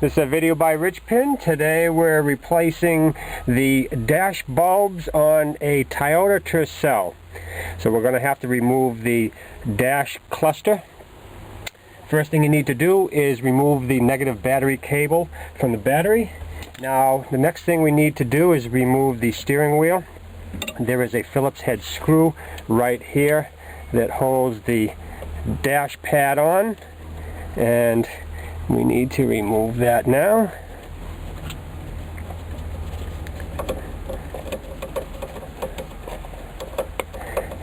This is a video by Richpin. Today we're replacing the dash bulbs on a Toyota Tercel. So we're going to have to remove the dash cluster. First thing you need to do is remove the negative battery cable from the battery. Now the next thing we need to do is remove the steering wheel. There is a Phillips head screw right here that holds the dash pad on, and we need to remove that now.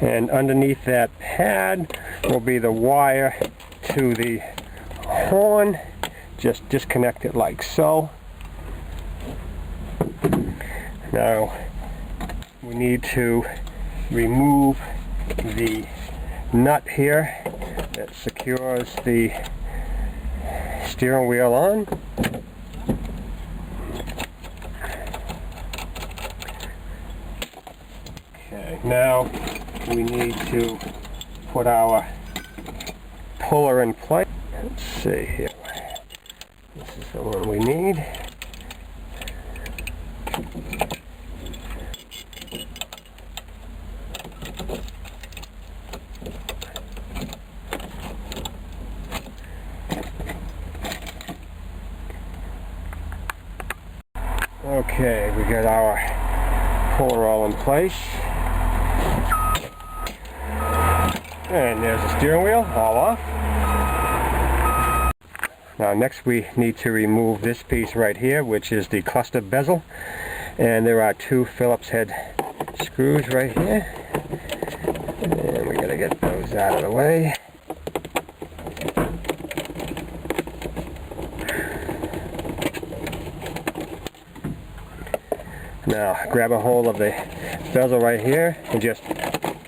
And underneath that pad will be the wire to the horn. Just disconnect it like so. Now we need to remove the nut here that secures the steering wheel on. Okay, now we need to put our puller in place. Let's see here. This is the one we need. Okay, we got our puller all in place. And there's the steering wheel all off. Now next we need to remove this piece right here, which is the cluster bezel. And there are two Phillips head screws right here. And we gotta get those out of the way. Now grab a hold of the bezel right here and just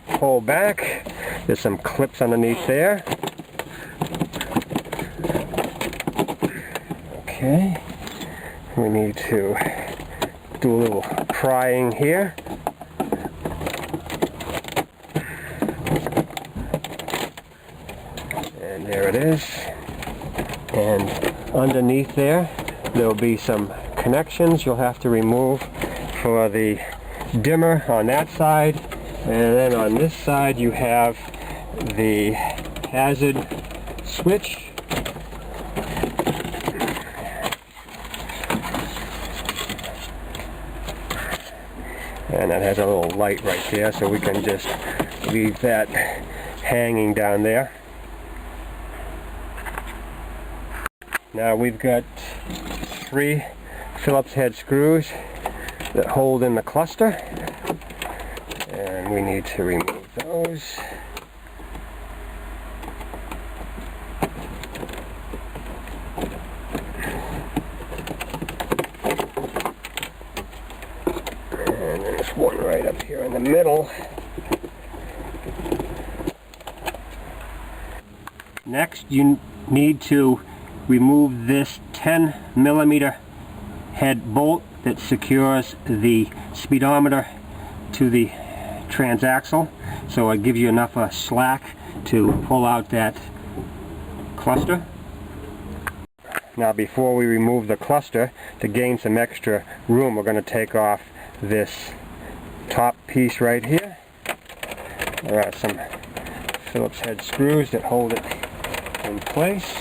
pull back. There's some clips underneath there. Okay, we need to do a little prying here. And there it is. And underneath there will be some connections you'll have to remove for the dimmer on that side, and then on this side you have the hazard switch. And that has a little light right there, so we can just leave that hanging down there. Now we've got 3 Phillips head screws that hold in the cluster, and we need to remove those. And there's one right up here in the middle. Next you need to remove this 10mm head bolt that secures the speedometer to the transaxle, so it gives you enough slack to pull out that cluster. Now before we remove the cluster, to gain some extra room, we're going to take off this top piece right here. There are some Phillips head screws that hold it in place.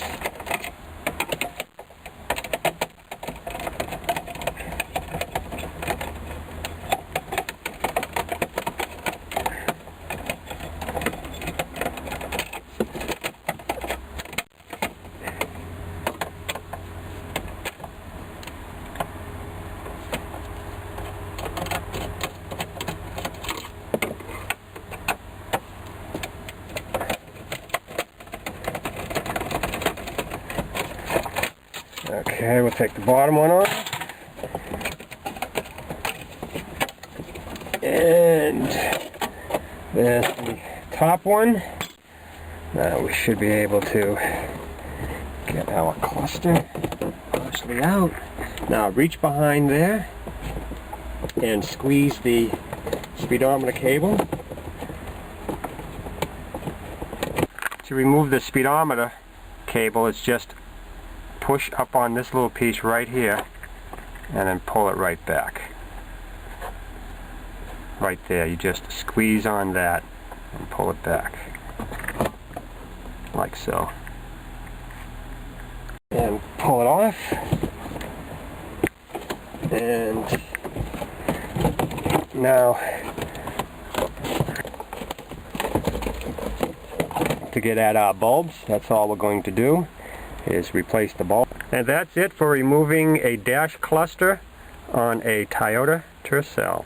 Okay, we'll take the bottom one off. And there's the top one. Now we should be able to get our cluster partially out. Now reach behind there and squeeze the speedometer cable. To remove the speedometer cable, it's just push up on this little piece right here and then pull it right back. Right there, you just squeeze on that and pull it back, like so. And pull it off, and now to get at our bulbs, that's all we're going to do, is replace the bulb. And that's it for removing a dash cluster on a Toyota Tercel.